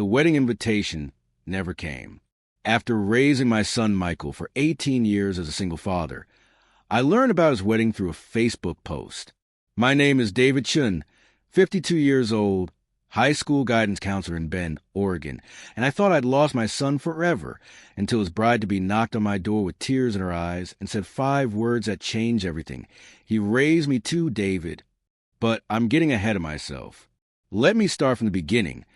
The wedding invitation never came. After raising my son Michael for 18 years as a single father, I learned about his wedding through a Facebook post. My name is David Chun, 52 years old, high school guidance counselor in Bend, Oregon, and I thought I'd lost my son forever until his bride-to-be knocked on my door with tears in her eyes and said 5 words that changed everything. He raised me too, David. But I'm getting ahead of myself. Let me start from the beginning,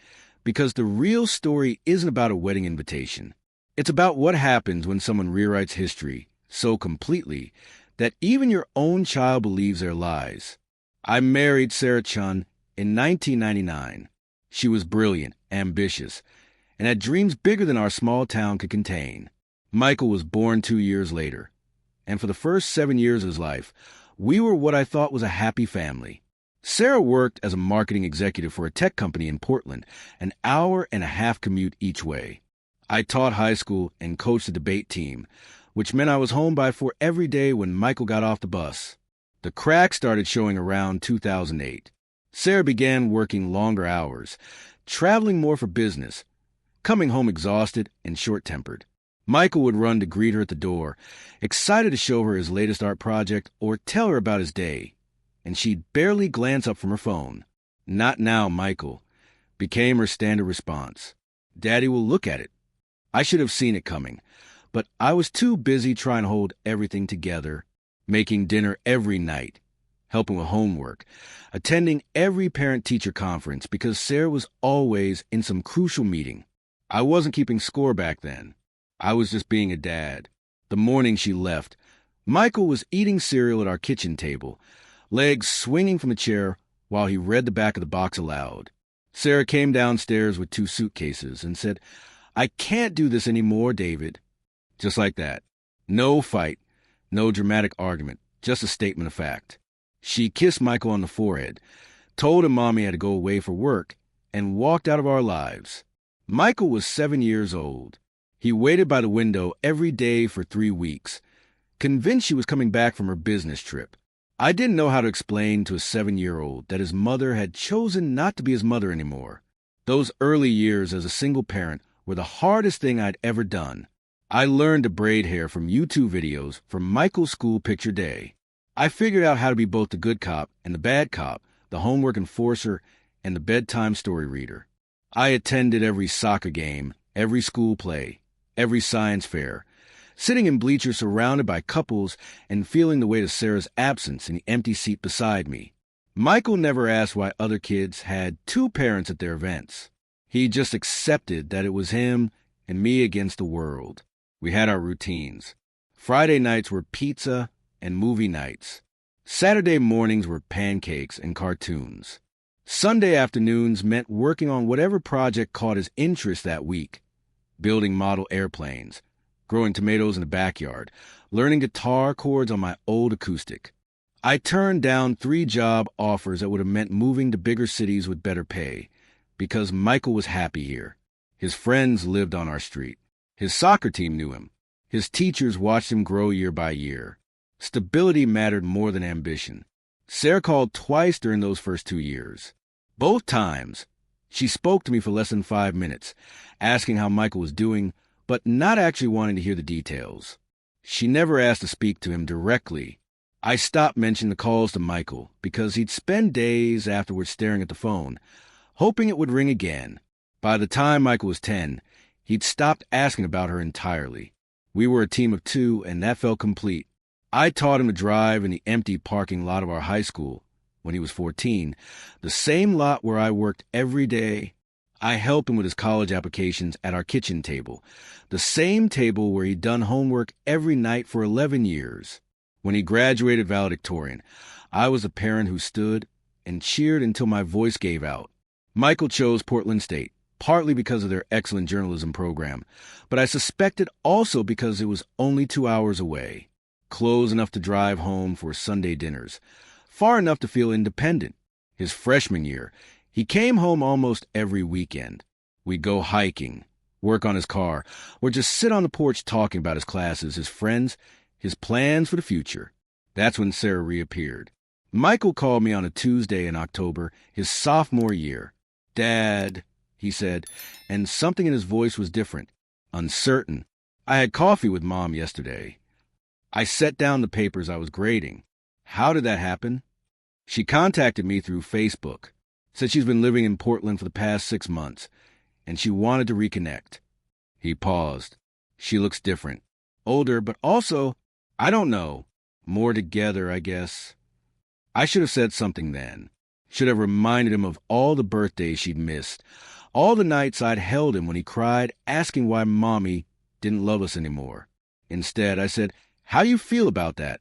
because the real story isn't about a wedding invitation. It's about what happens when someone rewrites history so completely that even your own child believes their lies. I married Sarah Chun in 1999. She was brilliant, ambitious, and had dreams bigger than our small town could contain. Michael was born 2 years later, and for the first 7 years of his life, we were what I thought was a happy family. Sarah worked as a marketing executive for a tech company in Portland, an hour-and-a-half commute each way. I taught high school and coached the debate team, which meant I was home by 4 every day when Michael got off the bus. The cracks started showing around 2008. Sarah began working longer hours, traveling more for business, coming home exhausted and short-tempered. Michael would run to greet her at the door, excited to show her his latest art project or tell her about his day, and she'd barely glance up from her phone. "Not now, Michael," became her standard response. "Daddy will look at it." I should have seen it coming, but I was too busy trying to hold everything together, making dinner every night, helping with homework, attending every parent-teacher conference because Sarah was always in some crucial meeting. I wasn't keeping score back then. I was just being a dad. The morning she left, Michael was eating cereal at our kitchen table, legs swinging from the chair while he read the back of the box aloud. Sarah came downstairs with 2 suitcases and said, "I can't do this anymore, David." Just like that. No fight, no dramatic argument, just a statement of fact. She kissed Michael on the forehead, told him Mommy had to go away for work, and walked out of our lives. Michael was 7 years old. He waited by the window every day for 3 weeks, convinced she was coming back from her business trip. I didn't know how to explain to a 7-year-old that his mother had chosen not to be his mother anymore. Those early years as a single parent were the hardest thing I'd ever done. I learned to braid hair from YouTube videos from Michael's school picture day. I figured out how to be both the good cop and the bad cop, the homework enforcer and the bedtime story reader. I attended every soccer game, every school play, every science fair, sitting in bleachers surrounded by couples and feeling the weight of Sarah's absence in the empty seat beside me. Michael never asked why other kids had 2 parents at their events. He just accepted that it was him and me against the world. We had our routines. Friday nights were pizza and movie nights. Saturday mornings were pancakes and cartoons. Sunday afternoons meant working on whatever project caught his interest that week. Building model airplanes, growing tomatoes in the backyard, learning guitar chords on my old acoustic. I turned down 3 job offers that would have meant moving to bigger cities with better pay, because Michael was happy here. His friends lived on our street. His soccer team knew him. His teachers watched him grow year by year. Stability mattered more than ambition. Sarah called twice during those first 2 years. Both times, she spoke to me for less than 5 minutes, asking how Michael was doing, but not actually wanting to hear the details. She never asked to speak to him directly. I stopped mentioning the calls to Michael because he'd spend days afterwards staring at the phone, hoping it would ring again. By the time Michael was 10, he'd stopped asking about her entirely. We were a team of 2, and that felt complete. I taught him to drive in the empty parking lot of our high school when he was 14, the same lot where I worked every day. I helped him with his college applications at our kitchen table, the same table where he'd done homework every night for 11 years. When he graduated valedictorian, I was a parent who stood and cheered until my voice gave out. Michael chose Portland State, partly because of their excellent journalism program, but I suspected also because it was only 2 hours away, close enough to drive home for Sunday dinners, far enough to feel independent. His freshman year, he came home almost every weekend. We'd go hiking, work on his car, or just sit on the porch talking about his classes, his friends, his plans for the future. That's when Sarah reappeared. Michael called me on a Tuesday in October, his sophomore year. "Dad," he said, and something in his voice was different, uncertain. I had coffee with Mom yesterday. I set down the papers I was grading. How did that happen? She contacted me through Facebook, said she's been living in Portland for the past 6 months, and she wanted to reconnect. He paused. She looks different. Older, but also, I don't know, more together, I guess. I should have said something then. Should have reminded him of all the birthdays she'd missed, all the nights I'd held him when he cried, asking why Mommy didn't love us anymore. Instead, I said, "How do you feel about that?"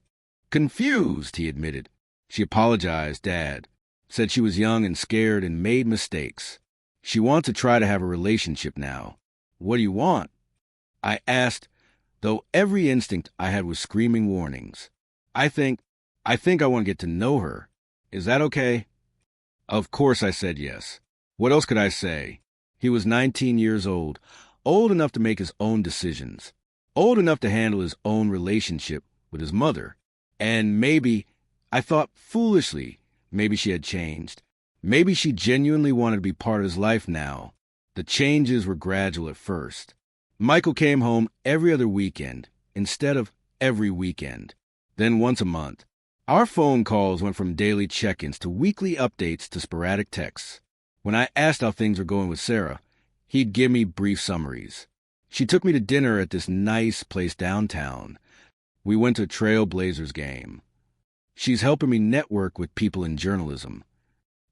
"Confused," he admitted. She apologized, Dad. Said she was young and scared and made mistakes. She wants to try to have a relationship now. What do you want? I asked, though every instinct I had was screaming warnings. I think I want to get to know her. Is that okay? Of course I said yes. What else could I say? He was 19 years old enough to make his own decisions, old enough to handle his own relationship with his mother. And maybe, I thought foolishly, maybe she had changed. Maybe she genuinely wanted to be part of his life now. The changes were gradual at first. Michael came home every other weekend instead of every weekend, then once a month. Our phone calls went from daily check-ins to weekly updates to sporadic texts. When I asked how things were going with Sarah, he'd give me brief summaries. She took me to dinner at this nice place downtown. We went to a Trailblazers game. She's helping me network with people in journalism.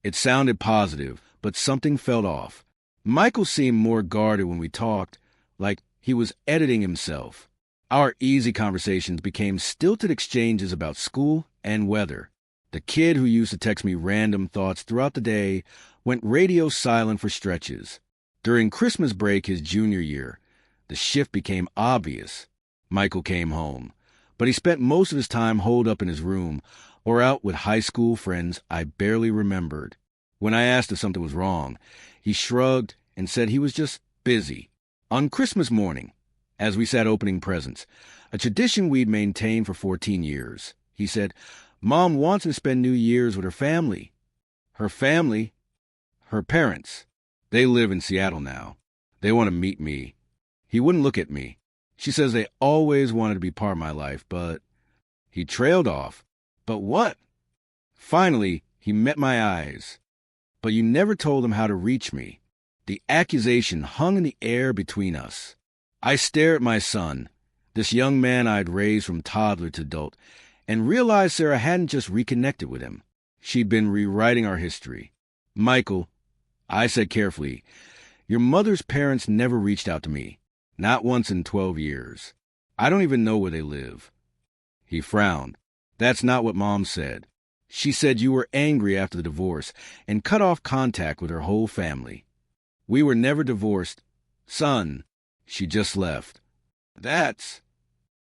It sounded positive, but something felt off. Michael seemed more guarded when we talked, like he was editing himself. Our easy conversations became stilted exchanges about school and weather. The kid who used to text me random thoughts throughout the day went radio silent for stretches. During Christmas break his junior year, the shift became obvious. Michael came home, but he spent most of his time holed up in his room or out with high school friends I barely remembered. When I asked if something was wrong, he shrugged and said he was just busy. On Christmas morning, as we sat opening presents, a tradition we'd maintained for 14 years, he said, "Mom wants to spend New Year's with her family." Her family? Her parents. They live in Seattle now. They want to meet me. He wouldn't look at me. She says they always wanted to be part of my life, but... He trailed off. But what? Finally, he met my eyes. "But you never told him how to reach me." The accusation hung in the air between us. I stared at my son, this young man I'd raised from toddler to adult, and realized Sarah hadn't just reconnected with him. She'd been rewriting our history. "Michael," I said carefully, "your mother's parents never reached out to me. Not once in 12 years. I don't even know where they live." He frowned. "That's not what Mom said. She said you were angry after the divorce and cut off contact with her whole family. We were never divorced. Son, she just left." "That's..."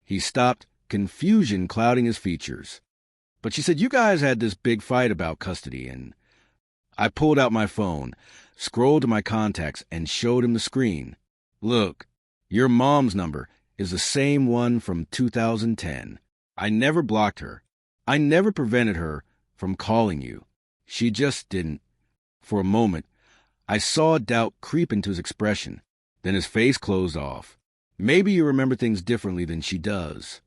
He stopped, confusion clouding his features. "But she said you guys had this big fight about custody and..." I pulled out my phone, scrolled to my contacts, and showed him the screen. "Look, your mom's number is the same one from 2010. I never blocked her. I never prevented her from calling you. She just didn't." For a moment, I saw doubt creep into his expression. Then his face closed off. "Maybe you remember things differently than she does."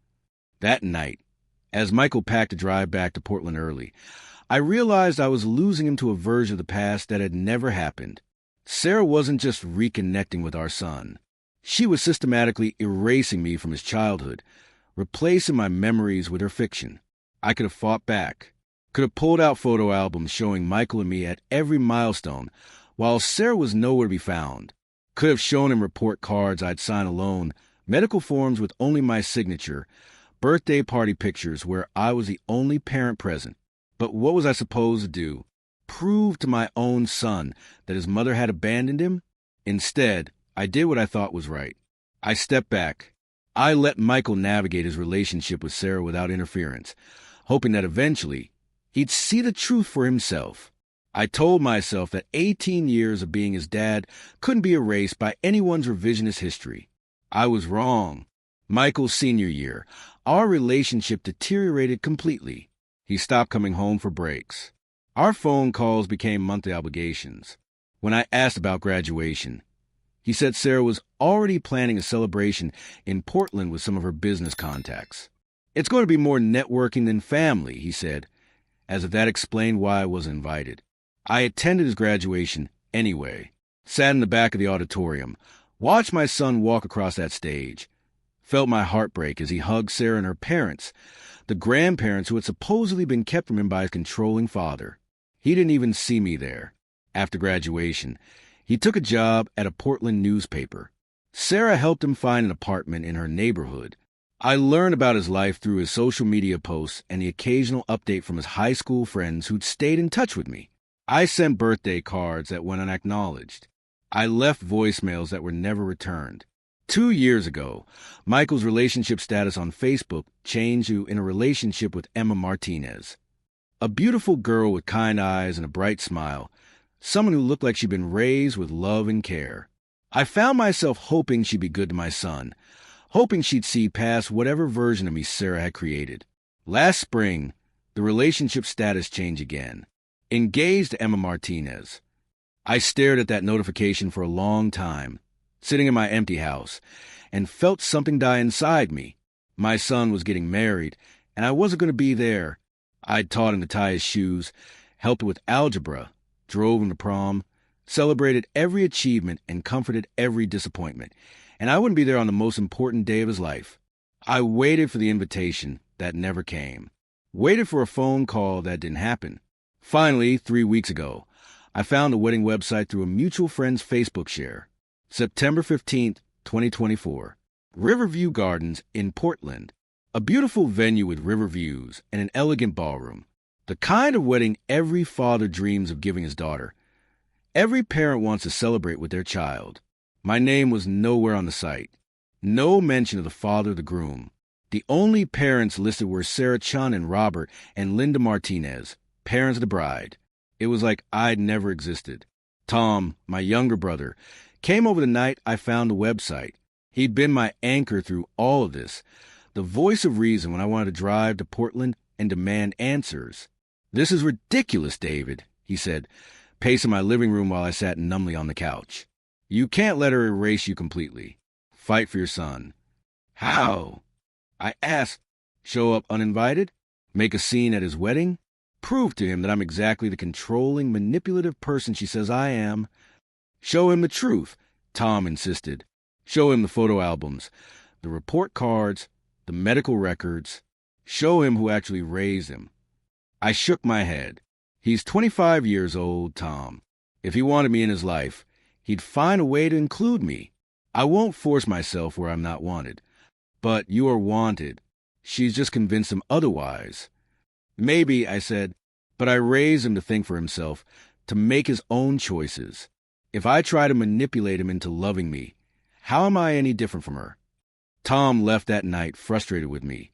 That night, as Michael packed to drive back to Portland early, I realized I was losing him to a version of the past that had never happened. Sarah wasn't just reconnecting with our son. She was systematically erasing me from his childhood, replacing my memories with her fiction. I could have fought back, could have pulled out photo albums showing Michael and me at every milestone, while Sarah was nowhere to be found. Could have shown him report cards I'd sign alone, medical forms with only my signature, birthday party pictures where I was the only parent present. But what was I supposed to do? Prove to my own son that his mother had abandoned him? Instead, I did what I thought was right. I stepped back. I let Michael navigate his relationship with Sarah without interference, hoping that eventually he'd see the truth for himself. I told myself that 18 years of being his dad couldn't be erased by anyone's revisionist history. I was wrong. Michael's senior year, our relationship deteriorated completely. He stopped coming home for breaks. Our phone calls became monthly obligations. When I asked about graduation, he said Sarah was already planning a celebration in Portland with some of her business contacts. It's going to be more networking than family, he said, as if that explained why I was invited. I attended his graduation anyway, sat in the back of the auditorium, watched my son walk across that stage, felt my heart break as he hugged Sarah and her parents, the grandparents who had supposedly been kept from him by his controlling father. He didn't even see me there. After graduation, he took a job at a Portland newspaper. Sarah helped him find an apartment in her neighborhood. I learned about his life through his social media posts and the occasional update from his high school friends who'd stayed in touch with me. I sent birthday cards that went unacknowledged. I left voicemails that were never returned. 2 years ago, Michael's relationship status on Facebook changed to in a relationship with Emma Martinez. A beautiful girl with kind eyes and a bright smile, someone who looked like she'd been raised with love and care. I found myself hoping she'd be good to my son, hoping she'd see past whatever version of me Sarah had created. Last spring, the relationship status changed again. Engaged to Emma Martinez. I stared at that notification for a long time, sitting in my empty house, and felt something die inside me. My son was getting married, and I wasn't going to be there. I'd taught him to tie his shoes, helped him with algebra, drove him to prom, celebrated every achievement, and comforted every disappointment. And I wouldn't be there on the most important day of his life. I waited for the invitation that never came. Waited for a phone call that didn't happen. Finally, 3 weeks ago, I found the wedding website through a mutual friend's Facebook share. September 15th, 2024. Riverview Gardens in Portland. A beautiful venue with river views and an elegant ballroom. The kind of wedding every father dreams of giving his daughter. Every parent wants to celebrate with their child. My name was nowhere on the site. No mention of the father of the groom. The only parents listed were Sarah Chun and Robert and Linda Martinez, parents of the bride. It was like I'd never existed. Tom, my younger brother, came over the night I found the website. He'd been my anchor through all of this, the voice of reason when I wanted to drive to Portland and demand answers. "This is ridiculous, David," he said, pacing my living room while I sat numbly on the couch. "You can't let her erase you completely. Fight for your son." "How?" I asked. Show up uninvited? Make a scene at his wedding? Prove to him that I'm exactly the controlling, manipulative person she says I am? Show him the truth, Tom insisted. Show him the photo albums, the report cards, the medical records. Show him who actually raised him. I shook my head. He's 25 years old, Tom. If he wanted me in his life, he'd find a way to include me. I won't force myself where I'm not wanted. But you are wanted. She's just convinced him otherwise. Maybe, I said, but I raised him to think for himself, to make his own choices. If I try to manipulate him into loving me, how am I any different from her? Tom left that night frustrated with me,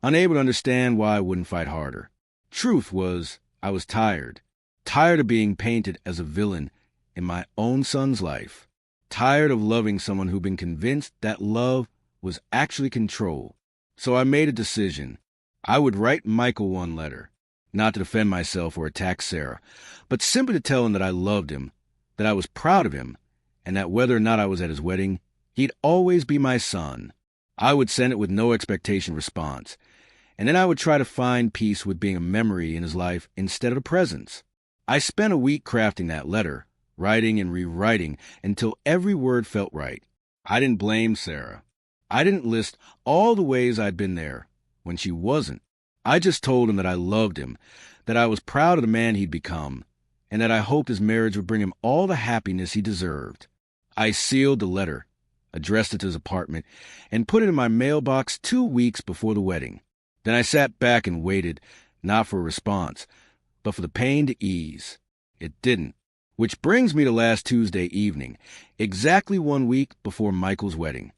unable to understand why I wouldn't fight harder. Truth was, I was tired. Tired of being painted as a villain in my own son's life. Tired of loving someone who'd been convinced that love was actually control. So I made a decision. I would write Michael one letter, not to defend myself or attack Sarah, but simply to tell him that I loved him, that I was proud of him, and that whether or not I was at his wedding, he'd always be my son. I would send it with no expectation response, and then I would try to find peace with being a memory in his life instead of a presence. I spent a week crafting that letter, writing and rewriting until every word felt right. I didn't blame Sarah. I didn't list all the ways I'd been there when she wasn't. I just told him that I loved him, that I was proud of the man he'd become, and that I hoped his marriage would bring him all the happiness he deserved. I sealed the letter, addressed it to his apartment, and put it in my mailbox 2 weeks before the wedding. Then I sat back and waited, not for a response, but for the pain to ease. It didn't. Which brings me to last Tuesday evening, exactly 1 week before Michael's wedding.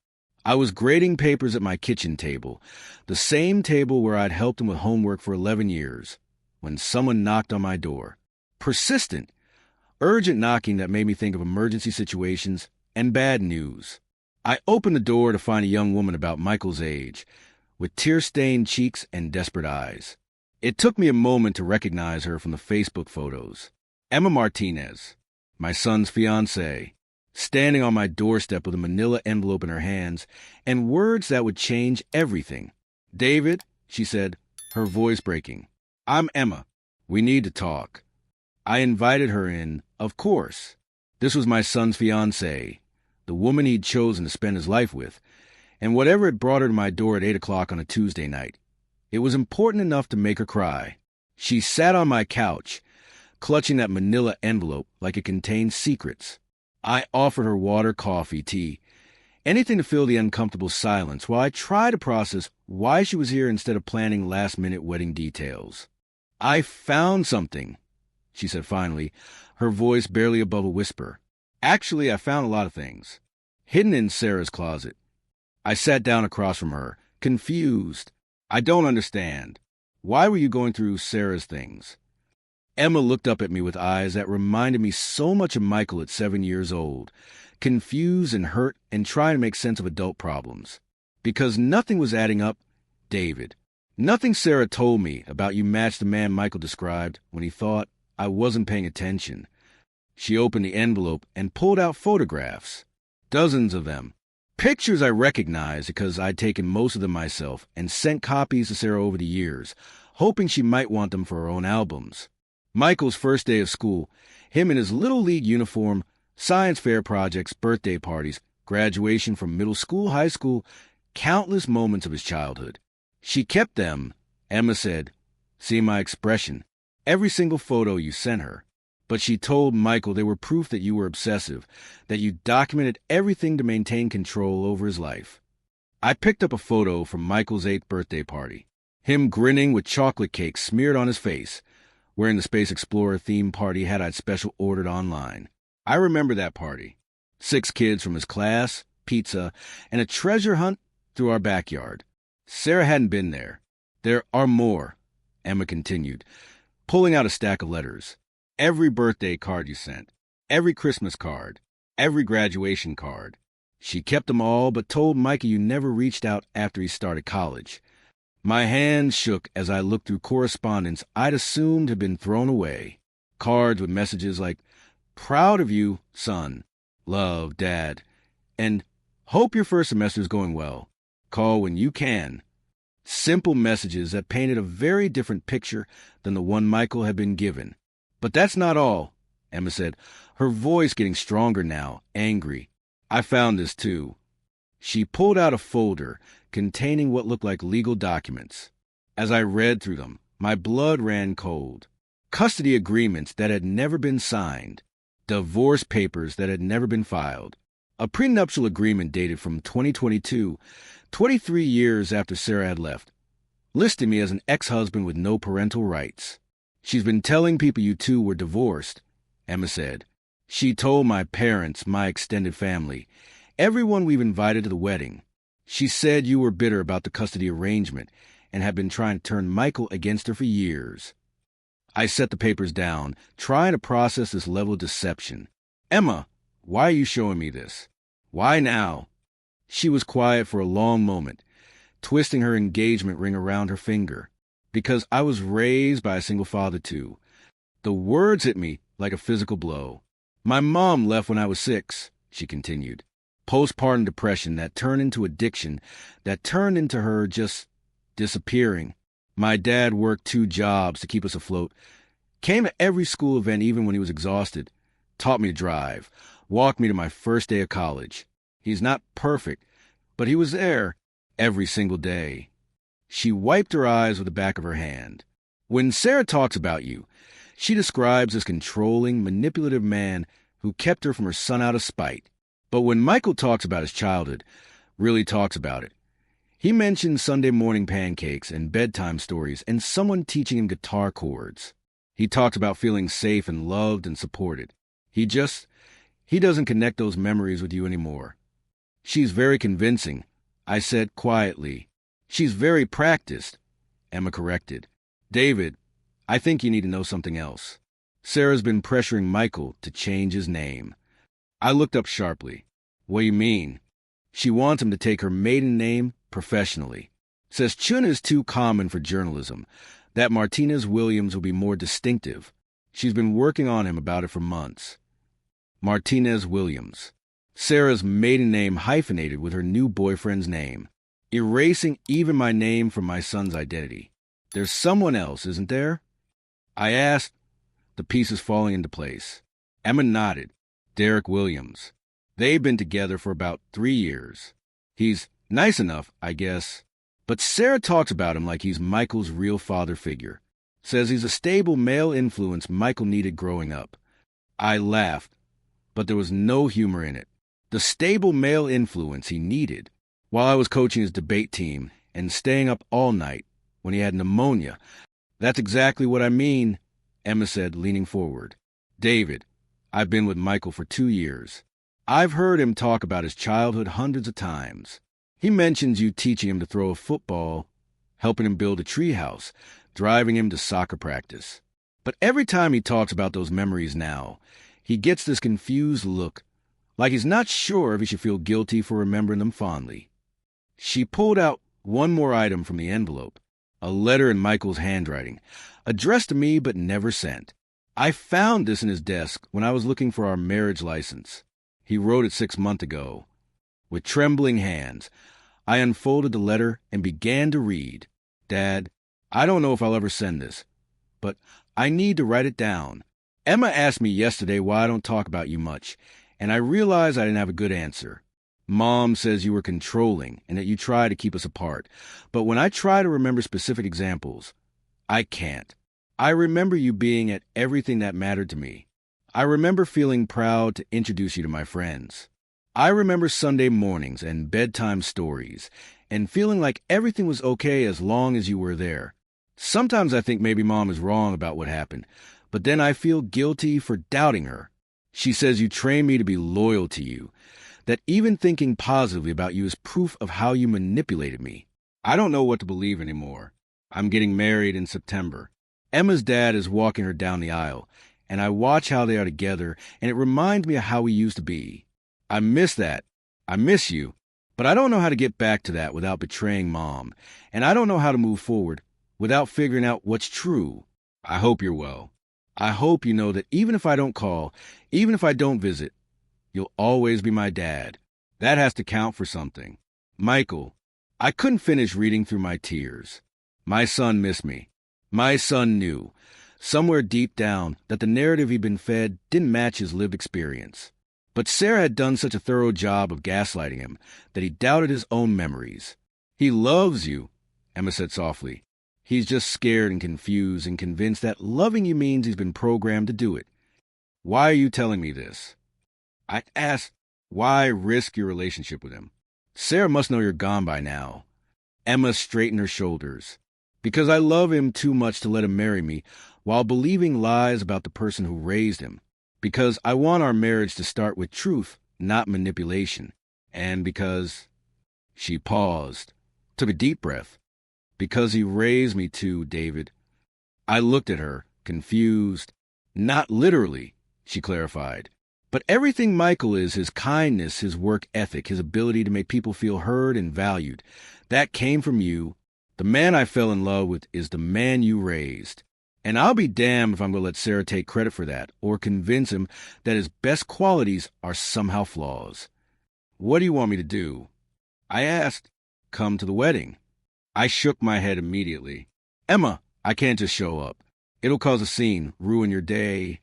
I was grading papers at my kitchen table, the same table where I'd helped him with homework for 11 years, when someone knocked on my door. Persistent, urgent knocking that made me think of emergency situations and bad news. I opened the door to find a young woman about Michael's age, with tear-stained cheeks and desperate eyes. It took me a moment to recognize her from the Facebook photos. Emma Martinez. my son's fiancée, standing on my doorstep with a manila envelope in her hands and words that would change everything. "David," she said, her voice breaking, "I'm Emma. We need to talk." I invited her in, of course. This was my son's fiancée, the woman he'd chosen to spend his life with, and whatever had brought her to my door at 8 o'clock on a Tuesday night, it was important enough to make her cry. She sat on my couch, clutching that manila envelope like it contained secrets. I offered her water, coffee, tea, anything to fill the uncomfortable silence while I tried to process why she was here instead of planning last-minute wedding details. "I found something," she said finally, her voice barely above a whisper. "Actually, I found a lot of things. Hidden in Sarah's closet." I sat down across from her, confused. "I don't understand. Why were you going through Sarah's things?" Emma looked up at me with eyes that reminded me so much of Michael at 7 years old, confused and hurt and trying to make sense of adult problems. "Because nothing was adding up, David. Nothing Sarah told me about you matched the man Michael described when he thought I wasn't paying attention." She opened the envelope and pulled out photographs. Dozens of them. Pictures I recognized because I'd taken most of them myself and sent copies to Sarah over the years, hoping she might want them for her own albums. Michael's first day of school, him in his Little League uniform, science fair projects, birthday parties, graduation from middle school, high school, countless moments of his childhood. She kept them, Emma said, see my expression, every single photo you sent her. But she told Michael they were proof that you were obsessive, that you documented everything to maintain control over his life. I picked up a photo from Michael's 8th birthday party, him grinning with chocolate cake smeared on his face, wearing the Space Explorer theme party hat I'd special ordered online. I remember that party. 6 kids from his class, pizza, and a treasure hunt through our backyard. Sarah hadn't been there. "There are more," Emma continued, pulling out a stack of letters. "Every birthday card you sent, every Christmas card, every graduation card. She kept them all, but told Micah you never reached out after he started college." My hands shook as I looked through correspondence I'd assumed had been thrown away. Cards with messages like, "Proud of you, son. Love, Dad." And "Hope your first semester's going well. Call when you can." Simple messages that painted a very different picture than the one Michael had been given. "But that's not all," Emma said, her voice getting stronger now, angry. "I found this too." She pulled out a folder containing what looked like legal documents. As I read through them, my blood ran cold. Custody agreements that had never been signed. Divorce papers that had never been filed. A prenuptial agreement dated from 2022, 23 years after Sarah had left, listing me as an ex-husband with no parental rights. "She's been telling people you two were divorced," Emma said. "She told my parents, my extended family, everyone we've invited to the wedding. She said you were bitter about the custody arrangement and had been trying to turn Michael against her for years." I set the papers down, trying to process this level of deception. "Emma, why are you showing me this? Why now?" She was quiet for a long moment, twisting her engagement ring around her finger. "Because I was raised by a single father, too." The words hit me like a physical blow. "My mom left when I was 6, she continued. Postpartum depression that turned into addiction, that turned into her just disappearing. My dad worked 2 jobs to keep us afloat, came to every school event even when he was exhausted, taught me to drive, walked me to my first day of college. He's not perfect, but he was there every single day." She wiped her eyes with the back of her hand. "When Sarah talks about you, she describes this controlling, manipulative man who kept her from her son out of spite. But when Michael talks about his childhood, really talks about it, he mentions Sunday morning pancakes and bedtime stories and someone teaching him guitar chords. He talks about feeling safe and loved and supported. He doesn't connect those memories with you anymore." "She's very convincing," I said quietly. "She's very practiced," Emma corrected. "David, I think you need to know something else. Sarah's been pressuring Michael to change his name." I looked up sharply. "What do you mean?" "She wants him to take her maiden name professionally. Says Chun is too common for journalism, that Martinez Williams will be more distinctive. She's been working on him about it for months." Martinez Williams. Sarah's maiden name hyphenated with her new boyfriend's name, erasing even my name from my son's identity. There's someone else, isn't there? I asked, the pieces falling into place. Emma nodded. Derek Williams. They've been together for about 3 years. He's nice enough, I guess. But Sarah talks about him like he's Michael's real father figure. Says he's a stable male influence Michael needed growing up. I laughed, but there was no humor in it. The stable male influence he needed while I was coaching his debate team and staying up all night when he had pneumonia. That's exactly what I mean, Emma said, leaning forward. David, I've been with Michael for 2 years. I've heard him talk about his childhood hundreds of times. He mentions you teaching him to throw a football, helping him build a treehouse, driving him to soccer practice. But every time he talks about those memories now, he gets this confused look, like he's not sure if he should feel guilty for remembering them fondly. She pulled out one more item from the envelope, a letter in Michael's handwriting, addressed to me but never sent. I found this in his desk when I was looking for our marriage license. He wrote it 6 months ago. With trembling hands, I unfolded the letter and began to read. Dad, I don't know if I'll ever send this, but I need to write it down. Emma asked me yesterday why I don't talk about you much, and I realized I didn't have a good answer. Mom says you were controlling and that you try to keep us apart, but when I try to remember specific examples, I can't. I remember you being at everything that mattered to me. I remember feeling proud to introduce you to my friends. I remember Sunday mornings and bedtime stories, and feeling like everything was okay as long as you were there. Sometimes I think maybe Mom is wrong about what happened, but then I feel guilty for doubting her. She says you trained me to be loyal to you, that even thinking positively about you is proof of how you manipulated me. I don't know what to believe anymore. I'm getting married in September. Emma's dad is walking her down the aisle, and I watch how they are together, and it reminds me of how we used to be. I miss that. I miss you, but I don't know how to get back to that without betraying Mom, and I don't know how to move forward without figuring out what's true. I hope you're well. I hope you know that even if I don't call, even if I don't visit, you'll always be my dad. That has to count for something. Michael, I couldn't finish reading through my tears. My son missed me. My son knew, somewhere deep down, that the narrative he'd been fed didn't match his lived experience. But Sarah had done such a thorough job of gaslighting him that he doubted his own memories. He loves you, Emma said softly. He's just scared and confused and convinced that loving you means he's been programmed to do it. Why are you telling me this? I asked, why risk your relationship with him? Sarah must know you're gone by now. Emma straightened her shoulders. Because I love him too much to let him marry me while believing lies about the person who raised him. Because I want our marriage to start with truth, not manipulation. And because... She paused, took a deep breath. Because he raised me too, David. I looked at her, confused. Not literally, she clarified. But everything Michael is, his kindness, his work ethic, his ability to make people feel heard and valued, that came from you. The man I fell in love with is the man you raised. And I'll be damned if I'm going to let Sarah take credit for that or convince him that his best qualities are somehow flaws. What do you want me to do? I asked. Come to the wedding. I shook my head immediately. Emma, I can't just show up. It'll cause a scene, ruin your day.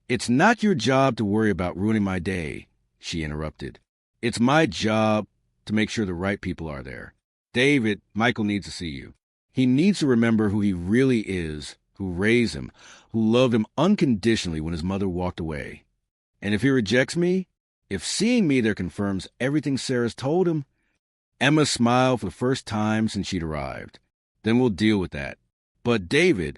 It's not your job to worry about ruining my day, she interrupted. It's my job to make sure the right people are there. David, Michael needs to see you. He needs to remember who he really is, who raised him, who loved him unconditionally when his mother walked away. And if he rejects me, if seeing me there confirms everything Sarah's told him, Emma smiled for the first time since she'd arrived. Then we'll deal with that. But David,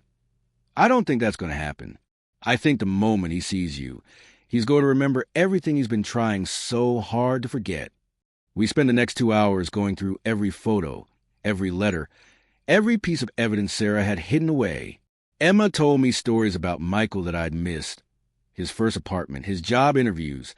I don't think that's going to happen. I think the moment he sees you, he's going to remember everything he's been trying so hard to forget. We spend the next 2 hours going through every photo, every letter, every piece of evidence Sarah had hidden away. Emma told me stories about Michael that I'd missed. His first apartment, his job interviews,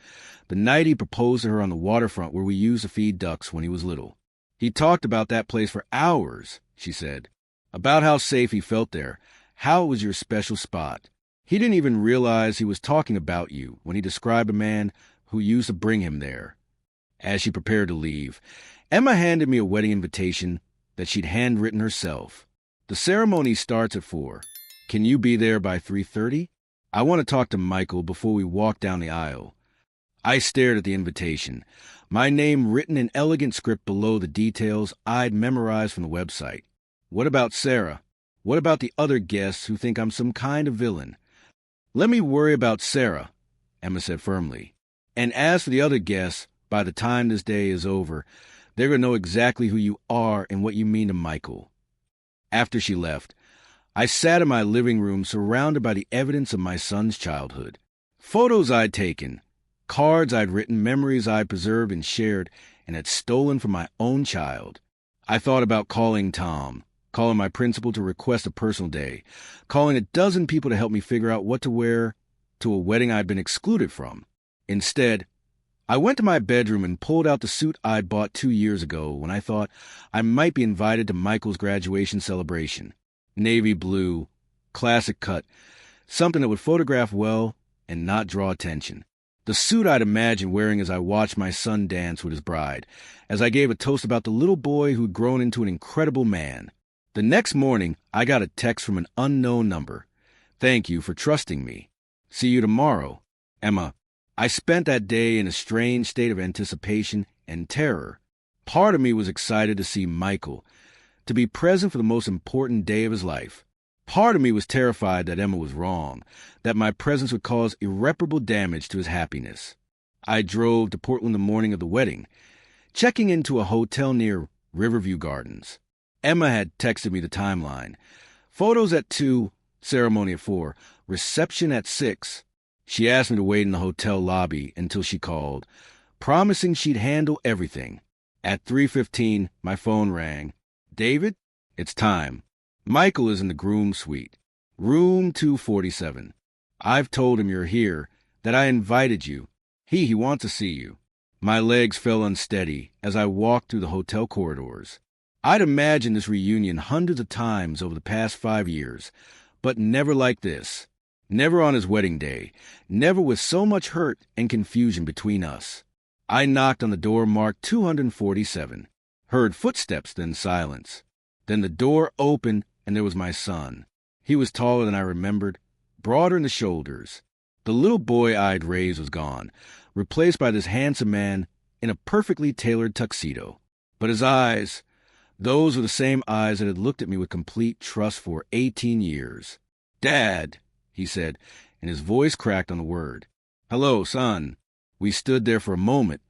the night he proposed to her on the waterfront where we used to feed ducks when he was little. He talked about that place for hours, she said, about how safe he felt there, how it was your special spot. He didn't even realize he was talking about you when he described a man who used to bring him there. As she prepared to leave, Emma handed me a wedding invitation that she'd handwritten herself. The ceremony starts at 4. Can you be there by 3:30? I want to talk to Michael before we walk down the aisle. I stared at the invitation, my name written in elegant script below the details I'd memorized from the website. What about Sarah? What about the other guests who think I'm some kind of villain? Let me worry about Sarah, Emma said firmly. And as for the other guests, by the time this day is over, they're going to know exactly who you are and what you mean to Michael. After she left, I sat in my living room surrounded by the evidence of my son's childhood. Photos I'd taken, cards I'd written, memories I'd preserved and shared and had stolen from my own child. I thought about calling Tom, calling my principal to request a personal day, calling a dozen people to help me figure out what to wear to a wedding I'd been excluded from. Instead, I went to my bedroom and pulled out the suit I'd bought 2 years ago when I thought I might be invited to Michael's graduation celebration. Navy blue, classic cut, something that would photograph well and not draw attention. The suit I'd imagined wearing as I watched my son dance with his bride, as I gave a toast about the little boy who'd grown into an incredible man. The next morning, I got a text from an unknown number. Thank you for trusting me. See you tomorrow. Emma. I spent that day in a strange state of anticipation and terror. Part of me was excited to see Michael, to be present for the most important day of his life. Part of me was terrified that Emma was wrong, that my presence would cause irreparable damage to his happiness. I drove to Portland the morning of the wedding, checking into a hotel near Riverview Gardens. Emma had texted me the timeline. Photos at 2, ceremony at 4, reception at 6. She asked me to wait in the hotel lobby until she called, promising she'd handle everything. At 3:15, my phone rang. David, it's time. Michael is in the groom's suite, room 247. I've told him you're here, that I invited you. He wants to see you. My legs fell unsteady as I walked through the hotel corridors. I'd imagined this reunion hundreds of times over the past 5 years, but never like this. Never on his wedding day. Never with so much hurt and confusion between us. I knocked on the door marked 247. Heard footsteps, then silence. Then the door opened, and there was my son. He was taller than I remembered, broader in the shoulders. The little boy I'd raised was gone, replaced by this handsome man in a perfectly tailored tuxedo. But his eyes, those were the same eyes that had looked at me with complete trust for 18 years. Dad, he said, and his voice cracked on the word. Hello, son. We stood there for a moment,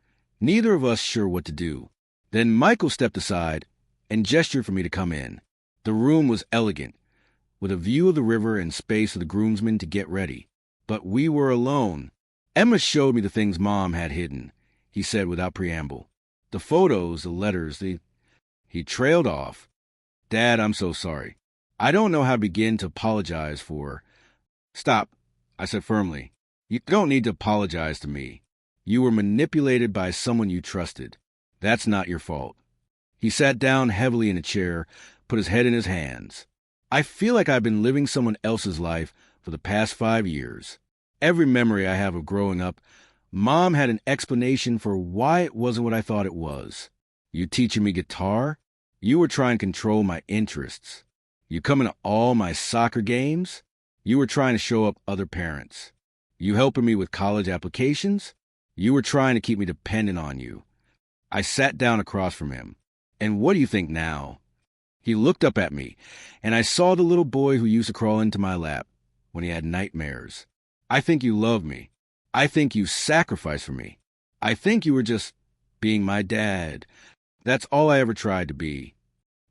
neither of us sure what to do. Then Michael stepped aside and gestured for me to come in. The room was elegant, with a view of the river and space for the groomsmen to get ready. But we were alone. Emma showed me the things Mom had hidden, he said without preamble. The photos, the letters, He trailed off. Dad, I'm so sorry. I don't know how to begin to apologize for... Stop, I said firmly. You don't need to apologize to me. You were manipulated by someone you trusted. That's not your fault. He sat down heavily in a chair, put his head in his hands. I feel like I've been living someone else's life for the past 5 years. Every memory I have of growing up, Mom had an explanation for why it wasn't what I thought it was. You teaching me guitar? You were trying to control my interests. You coming to all my soccer games? You were trying to show up other parents. You helping me with college applications? You were trying to keep me dependent on you. I sat down across from him. And what do you think now? He looked up at me, and I saw the little boy who used to crawl into my lap when he had nightmares. I think you love me. I think you sacrificed for me. I think you were just being my dad. That's all I ever tried to be.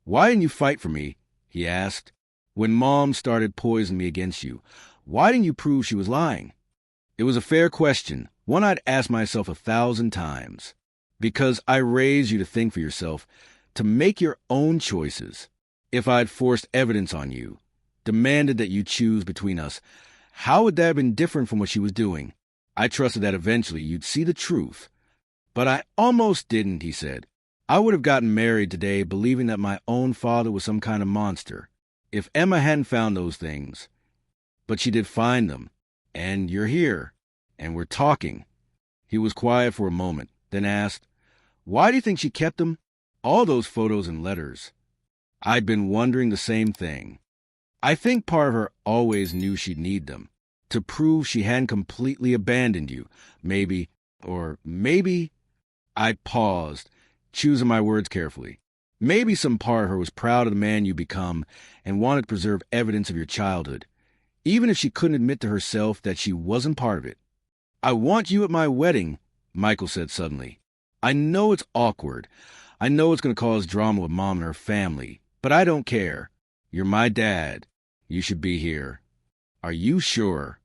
Why didn't you fight for me? He asked. When Mom started poisoning me against you, why didn't you prove she was lying? It was a fair question, one I'd asked myself 1,000 times. Because I raised you to think for yourself, to make your own choices. If I'd forced evidence on you, demanded that you choose between us, how would that have been different from what she was doing? I trusted that eventually you'd see the truth. But I almost didn't, he said. I would have gotten married today believing that my own father was some kind of monster. If Emma hadn't found those things, But she did find them. And you're here. And we're talking. He was quiet for a moment, then asked, "Why do you think she kept them? All those photos and letters." I'd been wondering the same thing. I think part of her always knew she'd need them, to prove she hadn't completely abandoned you. Maybe, or maybe, I paused, choosing my words carefully. Maybe some part of her was proud of the man you become and wanted to preserve evidence of your childhood, even if she couldn't admit to herself that she wasn't part of it. "I want you at my wedding," Michael said suddenly. "I know it's awkward. I know it's going to cause drama with Mom and her family, but I don't care. You're my dad. You should be here." "Are you sure?"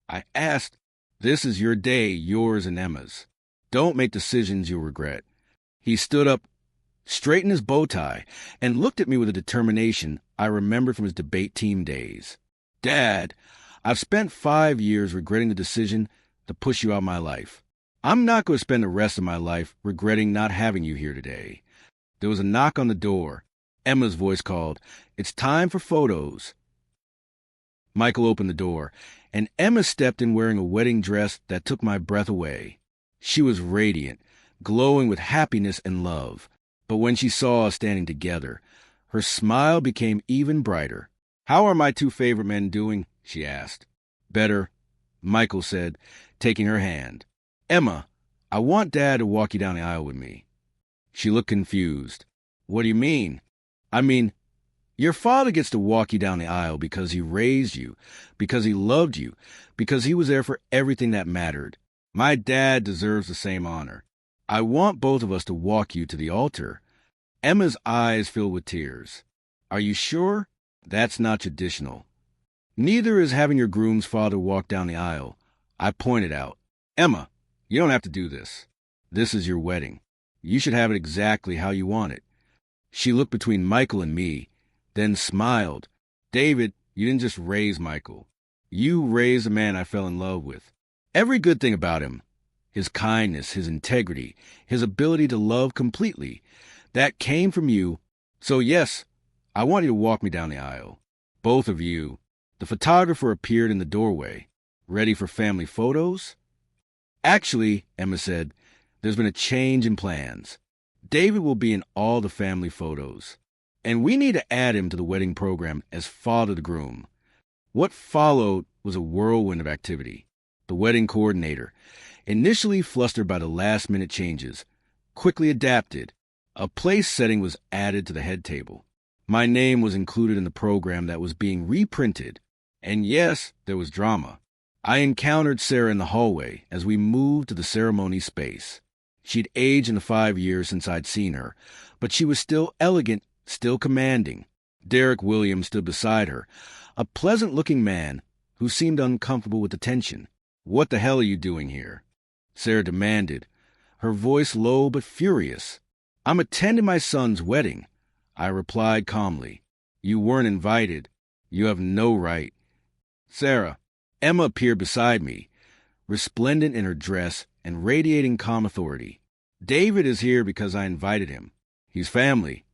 I asked. "This is your day, yours and Emma's. Don't make decisions you'll regret." He stood up, straightened his bow tie, and looked at me with a determination I remembered from his debate team days. "Dad, I've spent 5 years regretting the decision to push you out of my life. I'm not going to spend the rest of my life regretting not having you here today." There was a knock on the door. Emma's voice called, "It's time for photos." Michael opened the door, and Emma stepped in wearing a wedding dress that took my breath away. She was radiant, glowing with happiness and love. But when she saw us standing together, her smile became even brighter. "How are my two favorite men doing?" she asked. "Better," Michael said, taking her hand. "Emma, I want Dad to walk you down the aisle with me." She looked confused. "What do you mean?" "I mean, your father gets to walk you down the aisle because he raised you, because he loved you, because he was there for everything that mattered. My dad deserves the same honor. I want both of us to walk you to the altar." Emma's eyes filled with tears. "Are you sure? That's not traditional." "Neither is having your groom's father walk down the aisle," I pointed out. "Emma, you don't have to do this. This is your wedding. You should have it exactly how you want it." She looked between Michael and me, then smiled. "David, you didn't just raise Michael. You raised a man I fell in love with. Every good thing about him, his kindness, his integrity, his ability to love completely, that came from you. So yes, I want you to walk me down the aisle. Both of you." The photographer appeared in the doorway. "Ready for family photos?" "Actually," Emma said, "there's been a change in plans. David will be in all the family photos, and we need to add him to the wedding program as father of the groom." What followed was a whirlwind of activity. The wedding coordinator, initially flustered by the last-minute changes, quickly adapted. A place setting was added to the head table. My name was included in the program that was being reprinted. And yes, there was drama. I encountered Sarah in the hallway as we moved to the ceremony space. She'd aged in the 5 years since I'd seen her, but she was still elegant, still commanding. Derek Williams stood beside her, a pleasant-looking man who seemed uncomfortable with the tension. "What the hell are you doing here?" Sarah demanded, her voice low but furious. "I'm attending my son's wedding," I replied calmly. "You weren't invited. You have no right." "Sarah." Emma appeared beside me, resplendent in her dress and radiating calm authority. "David is here because I invited him. He's family."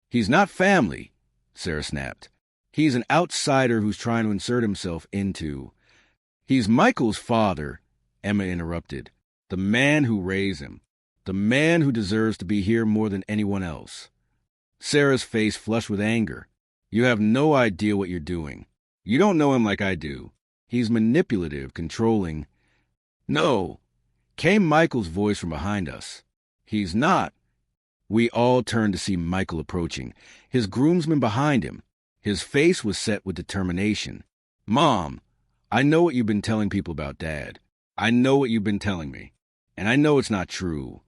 "He's not family," Sarah snapped. "He's an outsider who's trying to insert himself into—" "He's Michael's father," Emma interrupted. "The man who raised him. The man who deserves to be here more than anyone else." Sarah's face flushed with anger. "You have no idea what you're doing. You don't know him like I do. He's manipulative, controlling." "No," came Michael's voice from behind us. "He's not." We all turned to see Michael approaching, his groomsmen behind him. His face was set with determination. "Mom, I know what you've been telling people about Dad. I know what you've been telling me. And I know it's not true."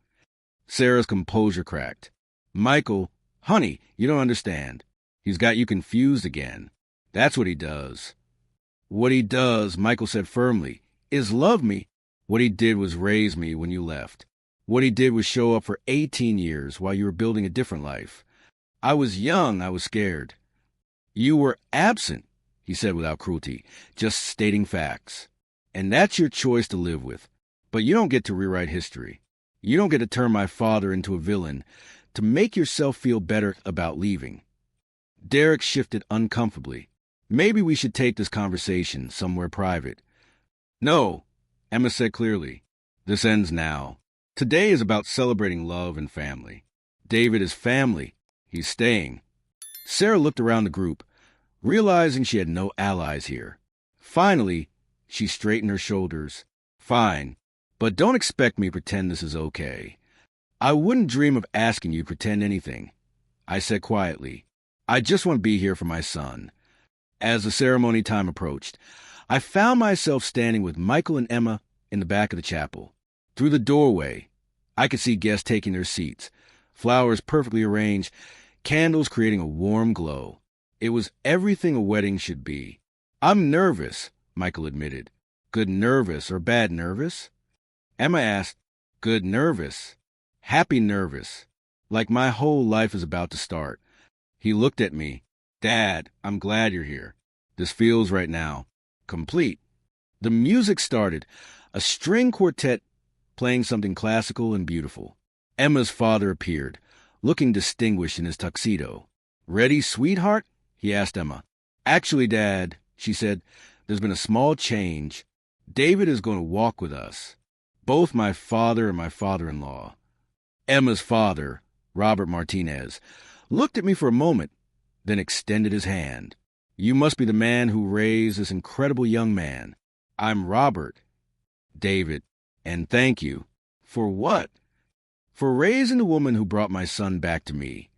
Sarah's composure cracked. "Michael, honey, you don't understand. He's got you confused again. That's what he does." "What he does," Michael said firmly, "is love me. What he did was raise me when you left. What he did was show up for 18 years while you were building a different life. I was young, I was scared." "You were absent," he said without cruelty, just stating facts. "And that's your choice to live with. But you don't get to rewrite history. You don't get to turn my father into a villain to make yourself feel better about leaving." Derek shifted uncomfortably. Maybe we should take this conversation somewhere private. No, Emma said clearly. This ends now. Today is about celebrating love and family. David is family. He's staying. Sarah looked around the group, realizing she had no allies here. Finally, she straightened her shoulders. Fine, but don't expect me to pretend this is okay. I wouldn't dream of asking you to pretend anything. I said quietly. I just want to be here for my son. As the ceremony time approached, I found myself standing with Michael and Emma in the back of the chapel. Through the doorway, I could see guests taking their seats, flowers perfectly arranged, candles creating a warm glow. It was everything a wedding should be. I'm nervous, Michael admitted. Good nervous or bad nervous? Emma asked. Good nervous. Happy nervous. Like my whole life is about to start. He looked at me. Dad, I'm glad you're here. This feels right now. Complete. The music started, a string quartet playing something classical and beautiful. Emma's father appeared, looking distinguished in his tuxedo. Ready, sweetheart? He asked Emma. Actually, Dad, she said, there's been a small change. David is going to walk with us. Both my father and my father-in-law. Emma's father, Robert Martinez, looked at me for a moment, then extended his hand. You must be the man who raised this incredible young man. I'm Robert. David. And thank you. For what? For raising the woman who brought my son back to me.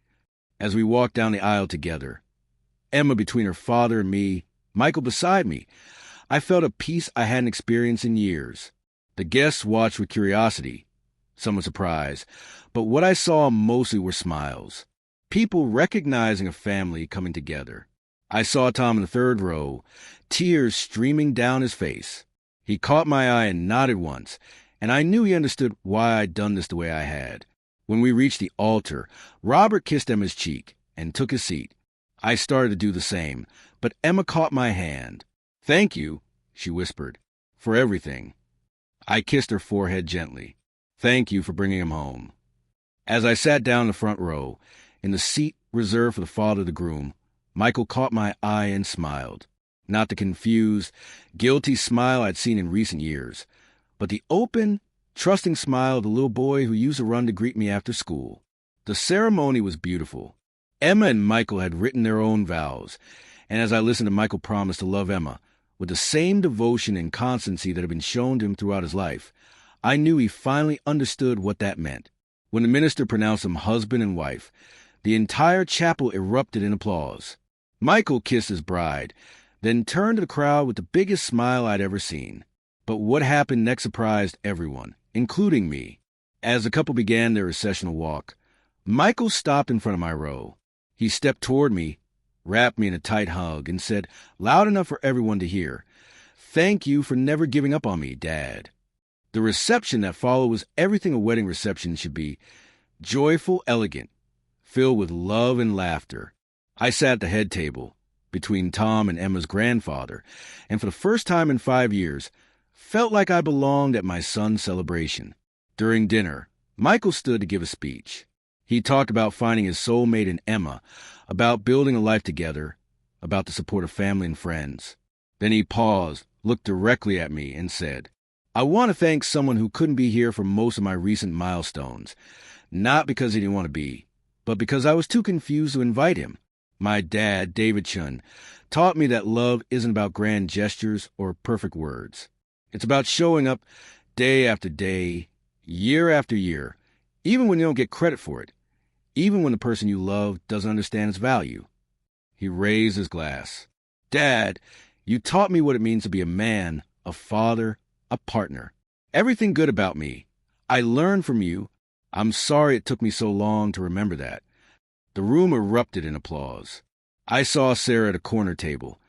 As we walked down the aisle together, Emma between her father and me, Michael beside me, I felt a peace I hadn't experienced in years. The guests watched with curiosity, some with surprise, but what I saw mostly were smiles. People recognizing a family coming together. I saw Tom in the third row, tears streaming down his face. He caught my eye and nodded once, and I knew he understood why I'd done this the way I had. When we reached the altar, Robert kissed Emma's cheek and took his seat. I started to do the same, but Emma caught my hand. Thank you, she whispered, for everything. I kissed her forehead gently. Thank you for bringing him home. As I sat down in the front row, in the seat reserved for the father of the groom, Michael caught my eye and smiled. Not the confused, guilty smile I'd seen in recent years, but the open, trusting smile of the little boy who used to run to greet me after school. The ceremony was beautiful. Emma and Michael had written their own vows, and as I listened to Michael promise to love Emma with the same devotion and constancy that had been shown to him throughout his life, I knew he finally understood what that meant. When the minister pronounced them husband and wife, the entire chapel erupted in applause. Michael kissed his bride, then turned to the crowd with the biggest smile I'd ever seen. But what happened next surprised everyone, including me. As the couple began their recessional walk, Michael stopped in front of my row. He stepped toward me, wrapped me in a tight hug, and said, loud enough for everyone to hear, "Thank you for never giving up on me, Dad." The reception that followed was everything a wedding reception should be, joyful, elegant, filled with love and laughter. I sat at the head table, between Tom and Emma's grandfather, and for the first time in 5 years, felt like I belonged at my son's celebration. During dinner, Michael stood to give a speech. He talked about finding his soulmate in Emma, about building a life together, about the support of family and friends. Then he paused, looked directly at me, and said, I want to thank someone who couldn't be here for most of my recent milestones, not because he didn't want to be, but because I was too confused to invite him. My dad, David Chun, taught me that love isn't about grand gestures or perfect words. It's about showing up day after day, year after year, even when you don't get credit for it, even when the person you love doesn't understand its value. He raised his glass. Dad, you taught me what it means to be a man, a father, a partner. Everything good about me. I learned from you. I'm sorry it took me so long to remember that. The room erupted in applause. I saw Sarah at a corner table,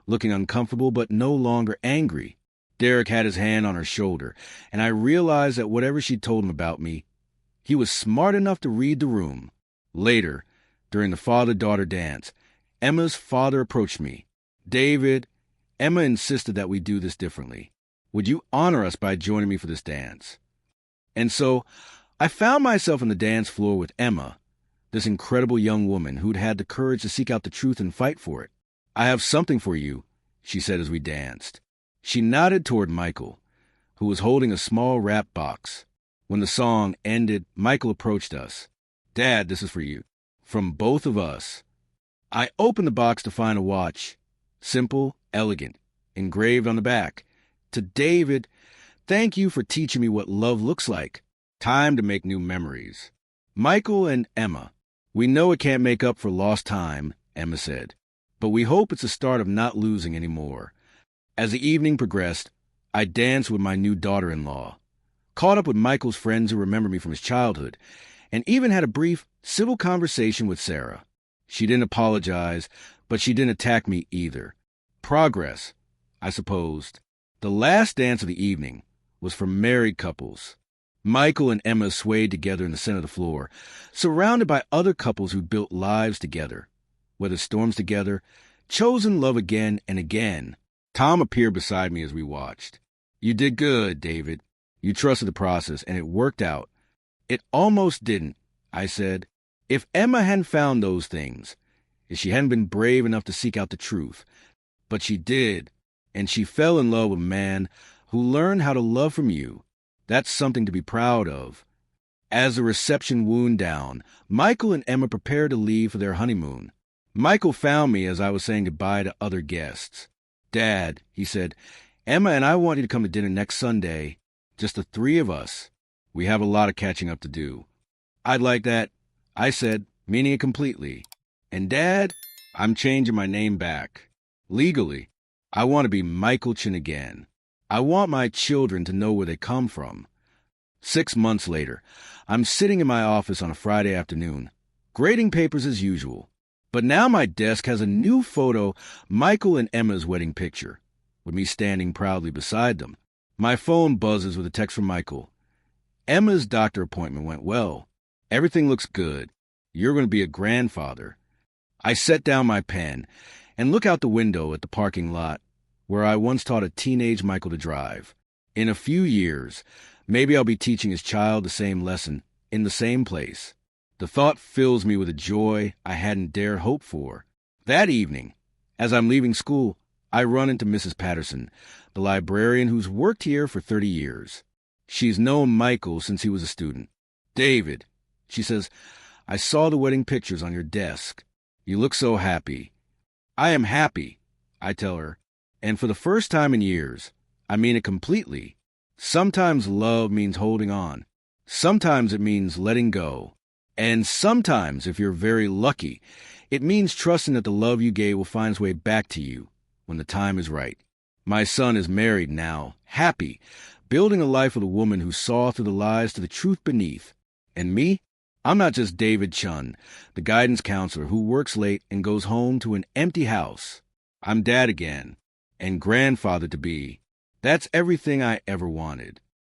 looking uncomfortable but no longer angry. Derek had his hand on her shoulder, and I realized that whatever she told him about me, he was smart enough to read the room. Later, during the father-daughter dance, Emma's father approached me. David, Emma insisted that we do this differently. Would you honor us by joining me for this dance? And so, I found myself on the dance floor with Emma, this incredible young woman who'd had the courage to seek out the truth and fight for it. I have something for you, she said as we danced. She nodded toward Michael, who was holding a small wrap box. When the song ended, Michael approached us. Dad, this is for you. From both of us. I opened the box to find a watch. Simple, elegant, engraved on the back. To David, thank you for teaching me what love looks like. Time to make new memories. Michael and Emma. We know it can't make up for lost time, Emma said, but we hope it's the start of not losing anymore. As the evening progressed, I danced with my new daughter-in-law, caught up with Michael's friends who remember me from his childhood, and even had a brief, civil conversation with Sarah. She didn't apologize, but she didn't attack me either. Progress, I supposed. The last dance of the evening was for married couples. Michael and Emma swayed together in the center of the floor, surrounded by other couples who built lives together, weathered storms together, chosen love again and again. Tom appeared beside me as we watched. You did good, David. You trusted the process, and it worked out. It almost didn't, I said. If Emma hadn't found those things, if she hadn't been brave enough to seek out the truth, but she did, and she fell in love with a man who learned how to love from you. That's something to be proud of. As the reception wound down, Michael and Emma prepared to leave for their honeymoon. Michael found me as I was saying goodbye to other guests. Dad, he said, Emma and I want you to come to dinner next Sunday. Just the three of us. We have a lot of catching up to do. I'd like that, I said, meaning it completely. And Dad, I'm changing my name back. Legally, I want to be Michael Chin again. I want my children to know where they come from. 6 months later, I'm sitting in my office on a Friday afternoon, grading papers as usual. But now my desk has a new photo, Michael and Emma's wedding picture, with me standing proudly beside them. My phone buzzes with a text from Michael. Emma's doctor appointment went well. Everything looks good. You're going to be a grandfather. I set down my pen and look out the window at the parking lot where I once taught a teenage Michael to drive. In a few years, maybe I'll be teaching his child the same lesson in the same place. The thought fills me with a joy I hadn't dared hope for. That evening, as I'm leaving school, I run into Mrs. Patterson, the librarian who's worked here for 30 years. She's known Michael since he was a student. David, she says, I saw the wedding pictures on your desk. You look so happy. I am happy, I tell her. And for the first time in years, I mean it completely. Sometimes love means holding on. Sometimes it means letting go. And sometimes, if you're very lucky, it means trusting that the love you gave will find its way back to you when the time is right. My son is married now, happy, building a life with a woman who saw through the lies to the truth beneath. And me? I'm not just David Chun, the guidance counselor who works late and goes home to an empty house. I'm dad again. And grandfather to be. That's everything I ever wanted.